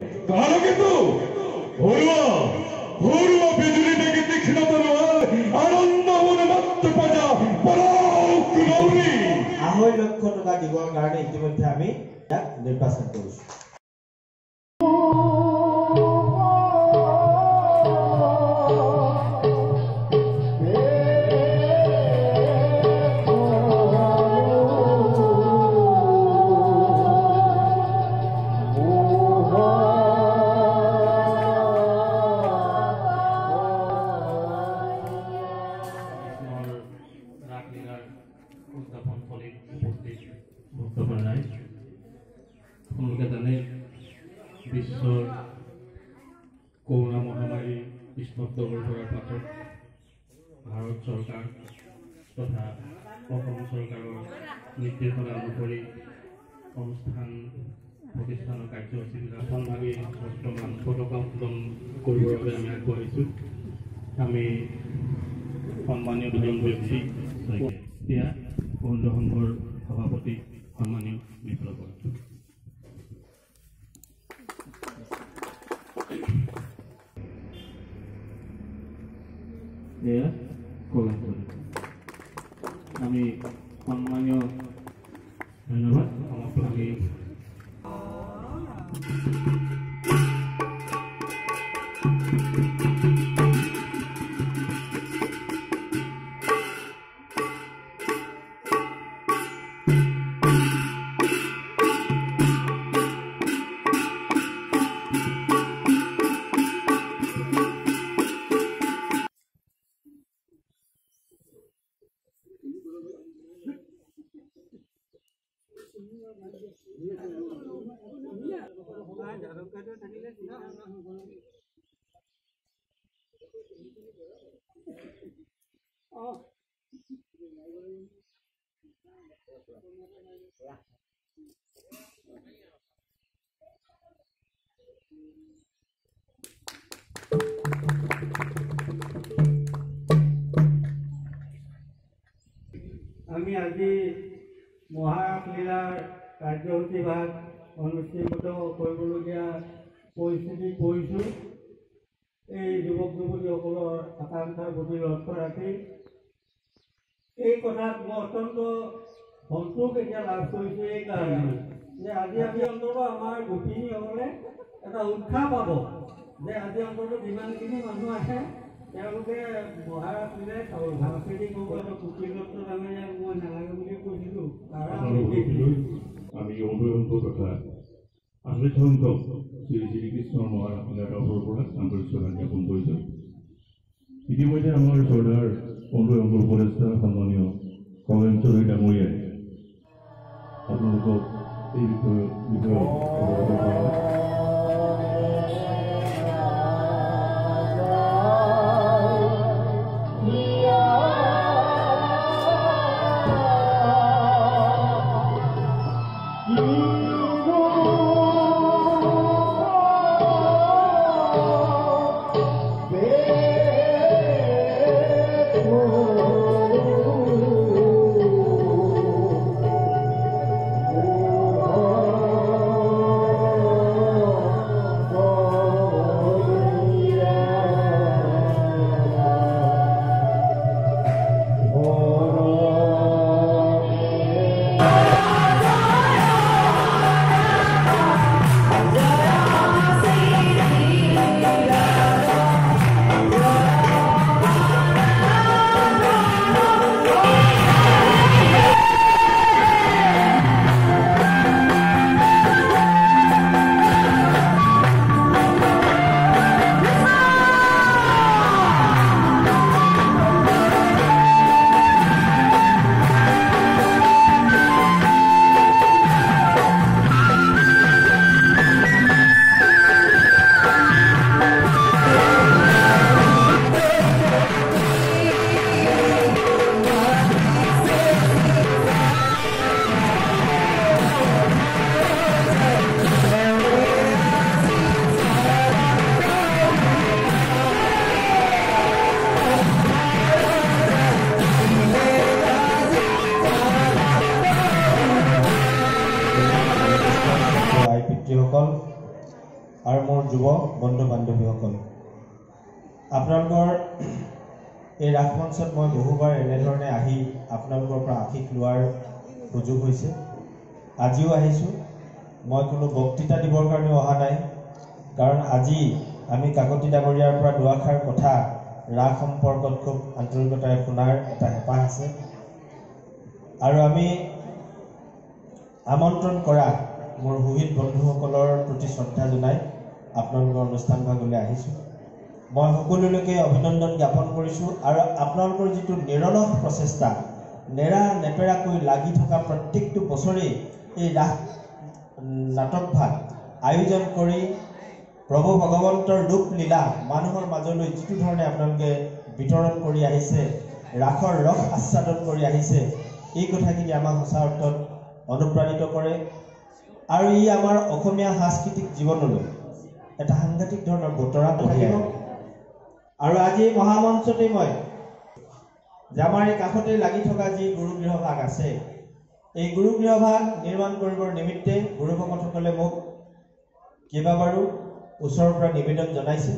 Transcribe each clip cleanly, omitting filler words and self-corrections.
তাহলে কিন্তু ঘৰুৱা বিজুলী দেখি তীক্ষ্ণতা আনন্দ মনে মাত্ৰ পজা পৰক গৌৰী 2.5 লক্ষ টকা দিবৰ কাৰণে ইতিমধ্যে আমি ইয়াক নিৰ্বাচন কৰিছো। বিশ্বৰ কৰোনা মহামাৰী স্তব্ধ হৈ পৰাৰ পাছত ভাৰত চৰকাৰ তথা অসম চৰকাৰৰ নিৰ্দেশনা অনুসৰি অনুষ্ঠান প্ৰতিষ্ঠানৰ কাৰ্যসূচীবিলাক ভাগি বৰ্তমান পতাকা উত্তোলন কৰিবৰ বাবে আমি আগবাঢ়িছোঁ। আমি সন্মানীয় দুজন ব্যক্তি এতিয়া অৰুণ সংঘৰ সভাপতি সন্মানীয় বিপ্লৱ আমি সন্মানীয় ধন্যবাদ আমাক আমি আমি আজি মহালীলাৰ কাৰ্যসূচী ভাগ অনুষ্ঠিত কৰিবলগীয়া পৰিস্থিতি কৰিছোঁ। এই যুৱক যুৱতীসকলৰ আকাংক্ষাৰ প্ৰতি লক্ষ্য ৰাখি এই কথাত মই অত্যন্ত সন্তোষ এতিয়া লাভ কৰিছোঁ এই কাৰণে যে আজি আমি অন্ততঃ আমাৰ গোপিনীসকলে এটা উৎসাহ পাব যে আজি অন্ততঃ যিমানখিনি মানুহ আহে তেওঁলোকে মহালীলাই সাংস্কৃতিক কুটিলত্ব আমি মই নালাগে বুলি কৈছিলোঁ। আমি অনুসংঘ তথা আঠত্ৰিছ সংখ্যক শ্ৰী শ্ৰীকৃষ্ণৰ মহালীলাৰ তৰফৰ পৰা আন্তৰিক শ্ৰদ্ধা জ্ঞাপন কৰিছোঁ। ইতিমধ্যে আমাৰ চৰ্দাৰ অনুসংঘৰ উপদেষ্টা সন্মানীয় কমেন চৌধুৰী ডাঙৰীয়াই আপোনালোকক এই বিষয়ে অৱগত কৰালে। আৰু মোৰ যুৱ বন্ধু বান্ধৱীসকল, আপোনালোকৰ এই ৰাস মঞ্চত মই বহুবাৰ এনেধৰণে আহি আপোনালোকৰ পৰা আশীষ লোৱাৰ সুযোগ হৈছে। আজিও আহিছোঁ। মই কোনো বক্তৃতা দিবৰ কাৰণে অহা নাই, কাৰণ আজি আমি কাকতি ডাঙৰীয়াৰ পৰা দুআষাৰ কথা ৰাস সম্পৰ্কত খুব আন্তৰিকতাৰে শুনাৰ এটা হেঁপাহ আছে। আৰু আমি আমন্ত্ৰণ কৰা মোৰ শহীদ বন্ধুসকলৰ প্ৰতি শ্ৰদ্ধা জনাই আপোনালোকৰ অনুষ্ঠান ভাগলৈ আহিছোঁ। মই সকলোলৈকে অভিনন্দন জ্ঞাপন কৰিছোঁ। আৰু আপোনালোকৰ যিটো নিৰলস প্ৰচেষ্টা, নেৰা নেপেৰাকৈ লাগি থকা প্ৰত্যেকটো বছৰেই এই ৰাস নাটক ভাগ আয়োজন কৰি প্ৰভু ভগৱন্তৰ ৰূপ লীলা মানুহৰ মাজলৈ যিটো ধৰণে আপোনালোকে বিতৰণ কৰি আহিছে, ৰাসৰ ৰস আস্বাদন কৰি আহিছে, এই কথাখিনি আমাক সঁচা অৰ্থত অনুপ্ৰাণিত কৰে। আৰু ই আমাৰ অসমীয়া সাংস্কৃতিক জীৱনলৈ এটা সাংঘাতিক ধৰণৰ বতৰা থাকিব। আৰু আজি মহামঞ্চতে মই যে আমাৰ এই কাষতে লাগি থকা যি গুৰুগৃহ ভাগ আছে, এই গুৰুগৃহ ভাগ নিৰ্মাণ কৰিবৰ নিমিত্তে গুৰু ভকতসকলে মোক কেইবাবাৰো ওচৰৰ পৰা নিবেদন জনাইছে।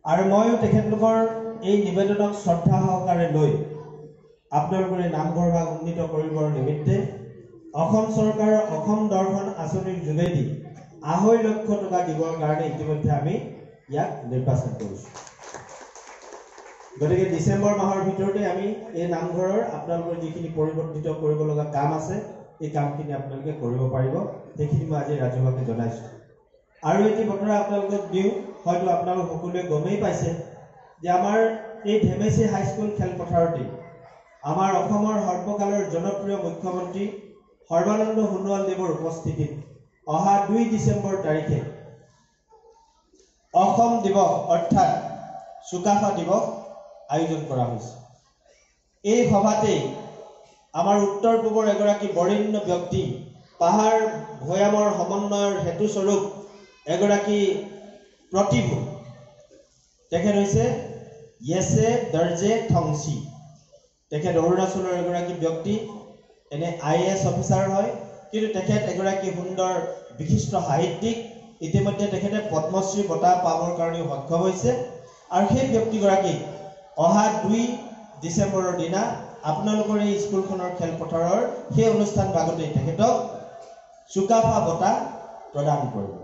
আৰু ময়ো তেখেতলোকৰ এই নিবেদনক শ্ৰদ্ধা সহকাৰে লৈ আপোনালোকৰ এই নামঘৰ ভাগ উন্নীত কৰিবৰ নিমিত্তে অসম চৰকাৰৰ অসম দৰ্শন আঁচনিৰ যোগেদি 2.5 লক্ষ টকা দিবৰ কাৰণে ইতিমধ্যে আমি ইয়াক নিৰ্বাচন কৰিছোঁ। গতিকে ডিচেম্বৰ মাহৰ ভিতৰতে আমি এই নামঘৰৰ আপোনালোকৰ যিখিনি পৰিৱৰ্তিত কৰিব লগা কাম আছে, এই কামখিনি আপোনালোকে কৰিব পাৰিব। সেইখিনি মই আজি ৰাজহুৱাকে জনাইছোঁ। আৰু এটি বতৰা আপোনালোকক দিওঁ, হয়তো আপোনালোক সকলোৱে গমেই পাইছে যে আমাৰ এই ধেমেচি হাইস্কুল খেলপথাৰতে আমাৰ অসমৰ সৰ্বকালৰ জনপ্ৰিয় মুখ্যমন্ত্ৰী সৰ্বানন্দ সোণোৱাল দেৱৰ উপস্থিতিত অহা 2 ডিচেম্বৰ তাৰিখে অসম দিৱস অৰ্থাৎ চুকাফা দিৱস আয়োজন কৰা হৈছে। এই সভাতেই আমাৰ উত্তৰ পূবৰ এগৰাকী বৰেণ্য ব্যক্তি, পাহাৰ ভৈয়ামৰ সমন্বয়ৰ হেতুস্বৰূপ এগৰাকী প্ৰতিভু, তেখেত হৈছে য়েছে দৰ্জে থংচি। তেখেত অৰুণাচলৰ এগৰাকী ব্যক্তি, এনে IAS অফিচাৰ হয়, কিন্তু তেখেত এগৰাকী সুন্দৰ বিশিষ্ট সাহিত্যিক। ইতিমধ্যে তেখেতে পদ্মশ্ৰী বঁটা পাবৰ কাৰণেও সক্ষম হৈছে। আৰু সেই ব্যক্তিগৰাকীক অহা 2 ডিচেম্বৰৰ দিনা আপোনালোকৰ এই স্কুলখনৰ খেলপথাৰৰ সেই অনুষ্ঠান ভাগতেই তেখেতক চুকাফা বঁটা প্ৰদান কৰিব।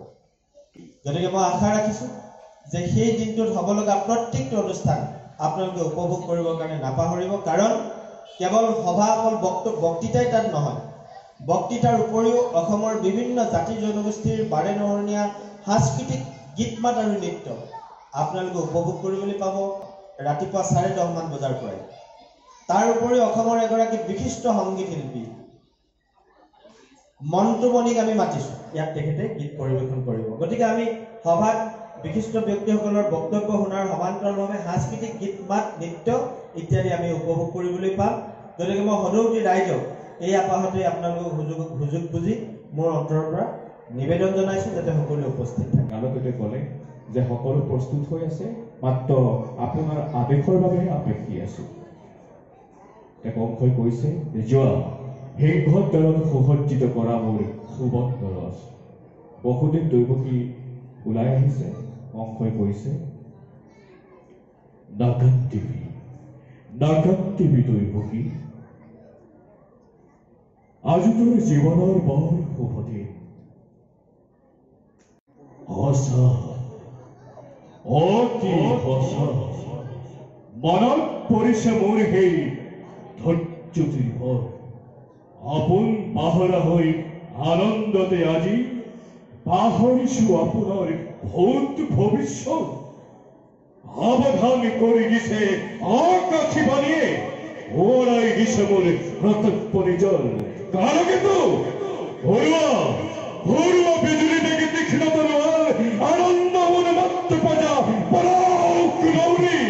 গতিকে মই আশা ৰাখিছোঁ যে সেই দিনটোত হ'ব লগা প্ৰত্যেকটো অনুষ্ঠান আপোনালোকে উপভোগ কৰিবৰ কাৰণে নাপাহৰিব। কাৰণ কেৱল সভা অকল বক্তৃতাই তাত নহয়, বক্তৃতাৰ উপৰিও অসমৰ বিভিন্ন জাতি জনগোষ্ঠীৰ বাৰেৰহণীয়া সাংস্কৃতিক গীত মাত আৰু নৃত্য আপোনালোকে উপভোগ কৰিবলৈ পাব ৰাতিপুৱা 10:30 মান বজাৰ পৰাই। তাৰ উপৰিও অসমৰ এগৰাকী বিশিষ্ট সংগীত শিল্পী মন্টুমণিক আমি মাতিছোঁ, ইয়াত তেখেতে গীত পৰিৱেশন কৰিব। গতিকে আমি সভাত বিশিষ্ট ব্যক্তিসকলৰ বক্তব্য শুনাৰ সমান্তৰালভাৱে সাংস্কৃতিক গীত মাত নৃত্য ইত্যাদি আমি উপভোগ কৰিবলৈ পাম। গতিকে মই সদৌতি ৰাইজক এই আপাহতে আপোনালোকক সুযোগ বুজি মোৰ অন্তৰৰ পৰা নিবেদন জনাইছোঁ যাতে সকলোৱে উপস্থিত থাকে। আলোকতে ক'লে যে সকলো প্ৰস্তুত হৈ আছে, মাত্ৰ আপোনাৰ আদেশৰ বাবে আপেক্ষী আছোঁ। এক অংশই কৈছে যোৱা সিংহৰ দ্বাৰত সুসজ্জিত কৰা মোৰ সুবন্দৰ আছে। বসুদেৱ দৈৱকী ওলাই আহিছে। অংশই কৈছে নাগান্তিবী দৈৱকী, আজি তোৰ জীৱনৰ বৰ শুভ দিন। সঁচা, অতি সঁচা, মনত পৰিছে মোৰ সেই ধৈৰ্যটিৰ ভৰ। আপোন পাহৰা হৈ আনন্দতে আজি পাহৰিছোঁ আপোনাৰ ভূত ভৱিষ্যত। সাৱধান কৰি দিছে আকাশীবাণীয়ে, ওৰাই দিছে মোৰ কৰ্তব্য নিজৰ। কাৰকেতু ঘৰুৱা বিজুলী দেখি তীক্ষ্ণতা নোৱাৰ আনন্দ মনে মাত্ৰ পজা পৰাক গৌৰী।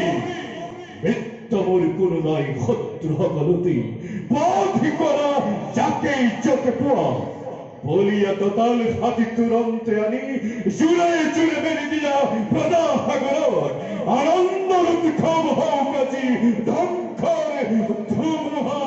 মৃত্যুৰ কোনো নাই শত্ৰু সকলতে বাধি কৰা যাকেই চোখে পোৱা। বলিয়া তোতাল হাতি তুৰন্তে আনি জুড়ে জুড়ে মেৰে দিয়া প্ৰদা সাগৰ আনন্দ উৎসব হোক আজি ধ্বংসৰ ধুমুহা।